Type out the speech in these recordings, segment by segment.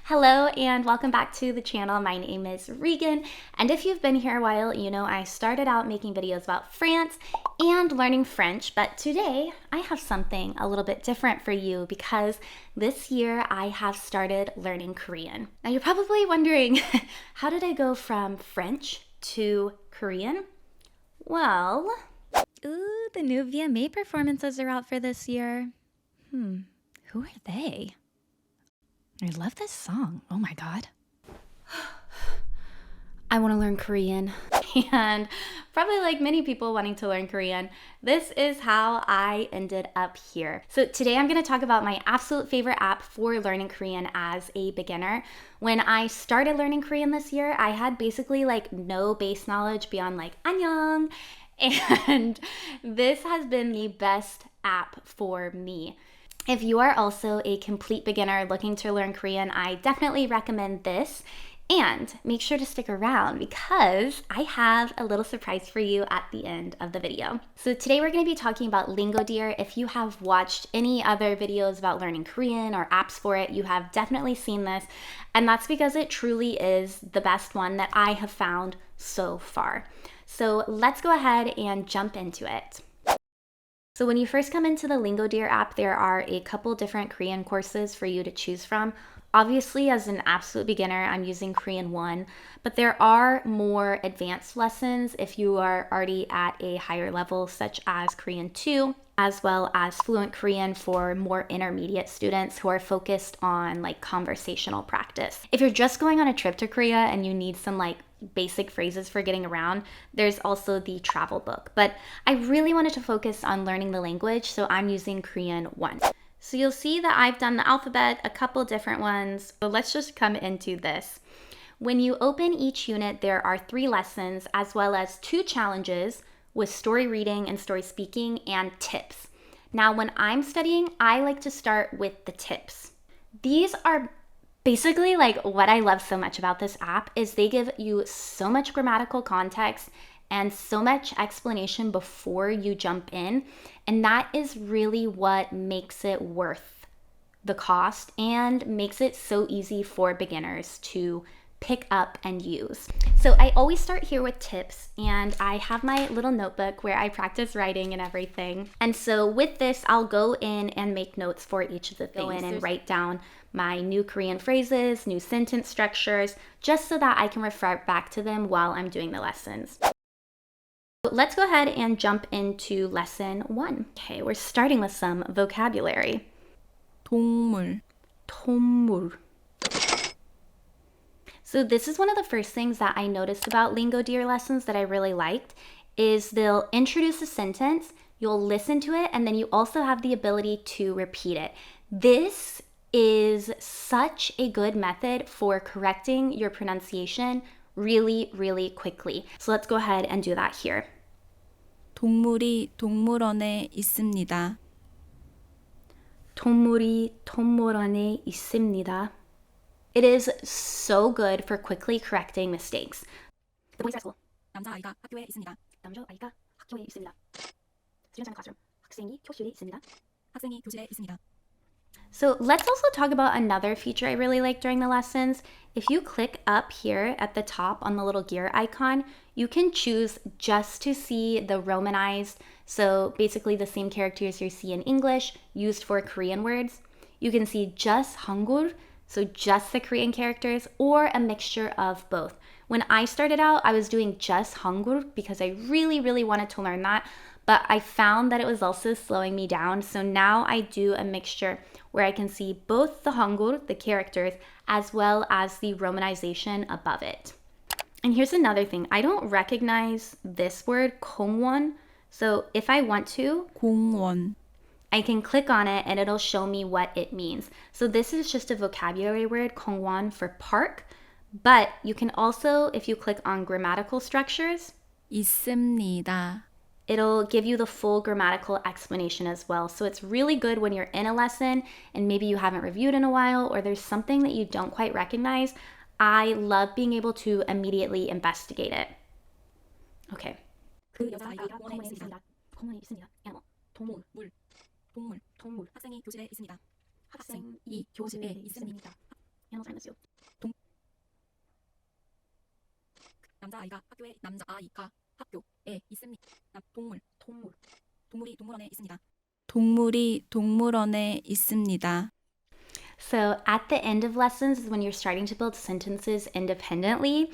Hello and welcome back to the channel. My name is Regan, and if you've been here a while, you know I started out making videos about France and learning French, but today I have something a little bit different for you because this year I have started learning Korean. Now you're probably wondering, how did I go from French to Korean? Well, ooh, the new VMA performances are out for this year. Who are they? I love this song. Oh my god. I want to learn Korean. And probably like many people wanting to learn Korean, this is how I ended up here. So today I'm going to talk about my absolute favorite app for learning Korean as a beginner. When I started learning Korean this year, I had basically like no base knowledge beyond like annyeong. And this has been the best app for me. If you are also a complete beginner looking to learn Korean, I definitely recommend this. And make sure to stick around because I have a little surprise for you at the end of the video. So today we're going to be talking about Lingodeer. If you have watched any other videos about learning Korean or apps for it, you have definitely seen this. And that's because it truly is the best one that I have found so far. So let's go ahead and jump into it. So when you first come into the Lingodeer app, there are a couple different Korean courses for you to choose from. Obviously, as an absolute beginner, I'm using Korean 1, but there are more advanced lessons if you are already at a higher level, such as Korean 2, as well as fluent Korean for more intermediate students who are focused on like conversational practice. If you're just going on a trip to Korea and you need some like basic phrases for getting around, there's also the travel book. But I really wanted to focus on learning the language, so I'm using Korean 1. So you'll see that I've done the alphabet, a couple different ones, but let's just come into this. When you open each unit, there are 3 lessons as well as 2 challenges with story reading and story speaking and tips. Now, when I'm studying, I like to start with the tips. These are basically like what I love so much about this app is they give you so much grammatical context and so much explanation before you jump in. And that is really what makes it worth the cost and makes it so easy for beginners to pick up and use. So I always start here with tips, and I have my little notebook where I practice writing and everything. And so with this, I'll go in and make notes for each of the things. Go in and write down my new Korean phrases, new sentence structures, just so that I can refer back to them while I'm doing the lessons. Let's go ahead and jump into lesson 1. Okay, we're starting with some vocabulary. 동물, 동물. So this is one of the first things that I noticed about Lingodeer lessons that I really liked is they'll introduce a sentence, you'll listen to it, and then you also have the ability to repeat it. This is such a good method for correcting your pronunciation really, really quickly. So let's go ahead and do that here. 동물이 동물원에 있습니다. 동물이 동물원에 있습니다. It is so good for quickly correcting mistakes. The boys at school. 남자아이가 학교에 있습니다. 남자아이가 학교에 있습니다. Students in the classroom. 학생이 교실에 있습니다. 학생이 교실에 있습니다. So let's also talk about another feature I really like during the lessons. If you click up here at the top on the little gear icon, you can choose just to see the romanized, so basically the same characters you see in English used for Korean words. You can see just HANGUL, so just the Korean characters, or a mixture of both. When I started out, I was doing just HANGUL because I really, really wanted to learn that, but I found that it was also slowing me down. So now I do a mixture where I can see both the HANGUL, the characters, as well as the romanization above it. And here's another thing. I don't recognize this word, 공원. So if I want to, 공원, I can click on it and it'll show me what it means. So this is just a vocabulary word, 공원, for park. But you can also, if you click on grammatical structures, 있습니다. it'll give you the full grammatical explanation as well. So it's really good when you're in a lesson and maybe you haven't reviewed in a while or there's something that you don't quite recognize. I love being able to immediately investigate it. Okay. 그 여자아이가 공원에 있습니다. 공원에 있습니다. animal, 동물, 동물. 학생이 교실에 있습니다. 학생이 교실에 있습니다. Animals are in the zoo. 남자아이가 학교에 있습니다. 동물이 동물원에 있습니다. 동물이 동물원에 있습니다. So at the end of lessons is when you're starting to build sentences independently.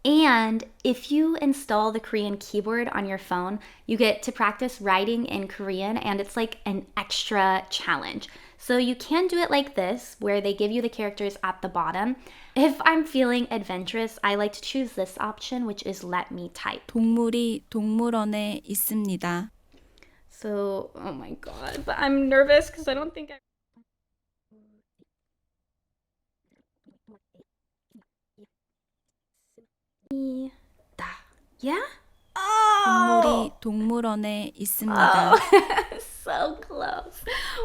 And if you install the Korean keyboard on your phone, you get to practice writing in Korean, and it's like an extra challenge. So you can do it like this, where they give you the characters at the bottom. If I'm feeling adventurous, I like to choose this option, which is let me type. 동물이 동물원에 있습니다. So, oh my god, but I'm nervous because I don't think I... Yeah? 동물이 동물원에 있습니다. So close.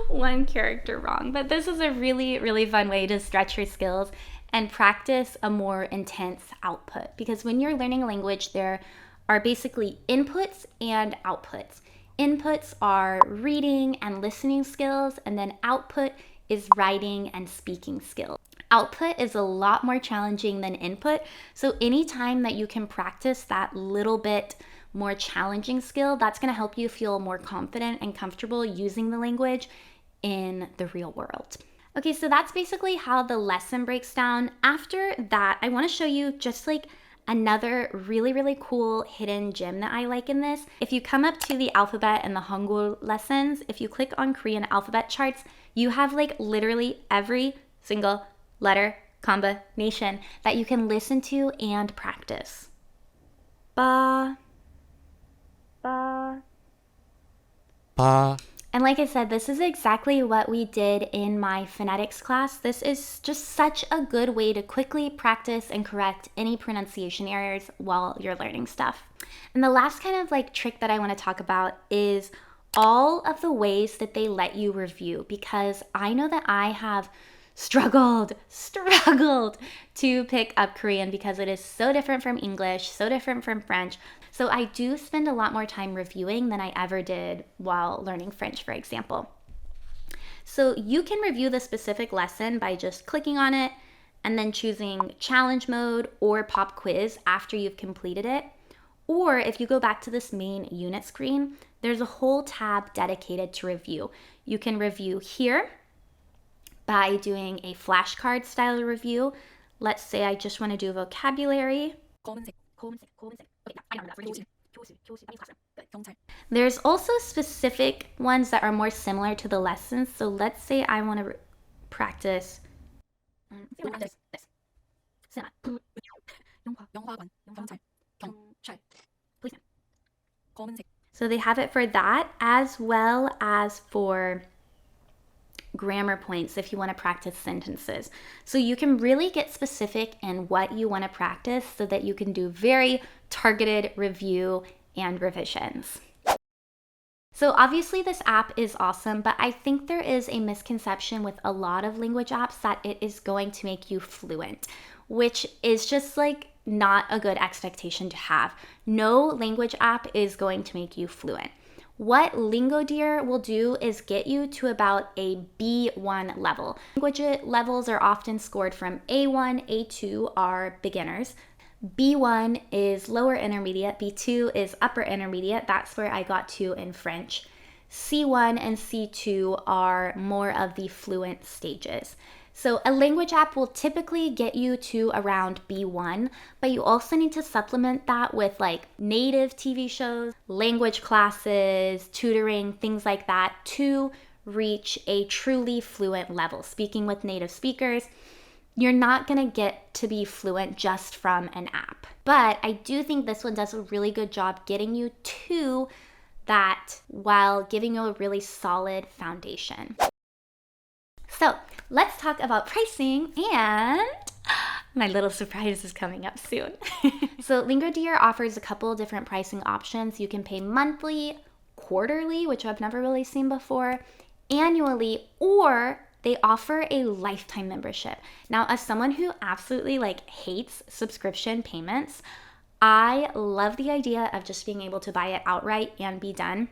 One character wrong. But this is a really, really fun way to stretch your skills and practice a more intense output. Because when you're learning a language, there are basically inputs and outputs. Inputs are reading and listening skills, and then output is writing and speaking skills. Output is a lot more challenging than input. So anytime that you can practice that little bit more challenging skill, that's going to help you feel more confident and comfortable using the language in the real world. Okay, so that's basically how the lesson breaks down. After that, I want to show you just like another really, really cool hidden gem that I like in this. If you come up to the alphabet and the Hangul lessons, if you click on Korean alphabet charts, you have like literally every single letter combination that you can listen to and practice. Ba, ba, ba. And like I said, this is exactly what we did in my phonetics class. This is just such a good way to quickly practice and correct any pronunciation errors while you're learning stuff. And the last kind of like trick that I want to talk about is all of the ways that they let you review, because I know that I have struggled to pick up Korean because it is so different from English, so different from French. So I do spend a lot more time reviewing than I ever did while learning French, for example. So you can review the specific lesson by just clicking on it and then choosing challenge mode or pop quiz after you've completed it. Or if you go back to this main unit screen, there's a whole tab dedicated to review. You can review here by doing a flashcard style review. Let's say I just want to do vocabulary. 검은색. Okay, I know that. 교실. 아니, classroom. Good. 경찰. There's also specific ones that are more similar to the lessons. So let's say I want to practice. This. Cinema. 영화관. 경찰. Policeman. 검은색. So they have it for that as well as for grammar points if you want to practice sentences. So you can really get specific in what you want to practice so that you can do very targeted review and revisions. So obviously this app is awesome, but I think there is a misconception with a lot of language apps that it is going to make you fluent, which is just like not a good expectation to have. No language app is going to make you fluent. What Lingodeer will do is get you to about a B1 level. Language levels are often scored from A1, A2 are beginners. B1 is lower intermediate, B2 is upper intermediate, that's where I got to in French. C1 and C2 are more of the fluent stages. So a language app will typically get you to around B1, but you also need to supplement that with like native TV shows, language classes, tutoring, things like that to reach a truly fluent level. Speaking with native speakers, you're not gonna get to be fluent just from an app. But I do think this one does a really good job getting you to that while giving you a really solid foundation. So let's talk about pricing, and my little surprise is coming up soon. So Lingodeer offers a couple different pricing options. You can pay monthly, quarterly, which I've never really seen before, annually, or they offer a lifetime membership. Now, as someone who absolutely like hates subscription payments, I love the idea of just being able to buy it outright and be done.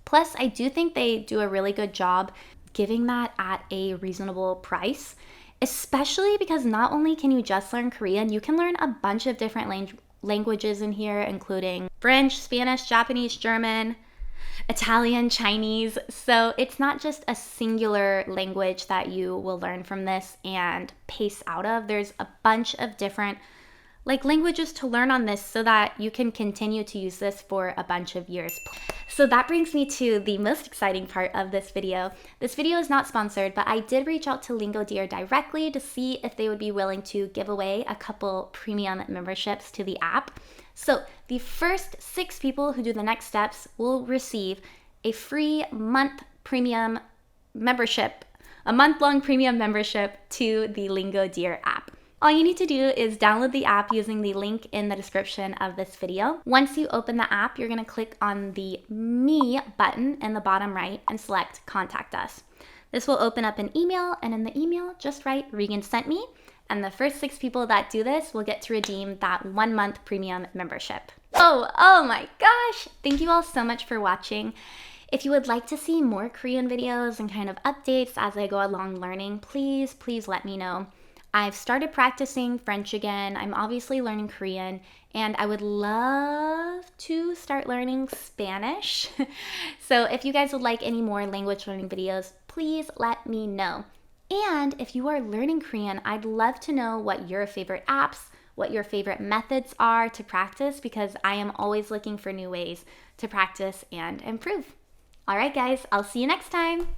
Plus, I do think they do a really good job giving that at a reasonable price. especially because not only can you just learn Korean, you can learn a bunch of different languages in here, including French, Spanish, Japanese, German, Italian, Chinese. So it's not just a singular language that you will learn from this and pace out of. There's a bunch of different languages to learn on this so that you can continue to use this for a bunch of years. So that brings me to the most exciting part of this video. This video is not sponsored, but I did reach out to Lingodeer directly to see if they would be willing to give away a couple premium memberships to the app. So the first 6 people who do the next steps will receive a free month premium membership, a month-long premium membership to the Lingodeer app. All you need to do is download the app using the link in the description of this video. Once you open the app, you're gonna click on the Me button in the bottom right and select Contact Us. This will open up an email, and in the email, just write Regan sent me, and the first 6 people that do this will get to redeem that 1-month premium membership. Oh my gosh! Thank you all so much for watching. If you would like to see more Korean videos and kind of updates as I go along learning, please let me know. I've started practicing French again. I'm obviously learning Korean, and I would love to start learning Spanish. So if you guys would like any more language learning videos, please let me know. And if you are learning Korean, I'd love to know what your favorite apps, what your favorite methods are to practice, because I am always looking for new ways to practice and improve. All right, guys, I'll see you next time.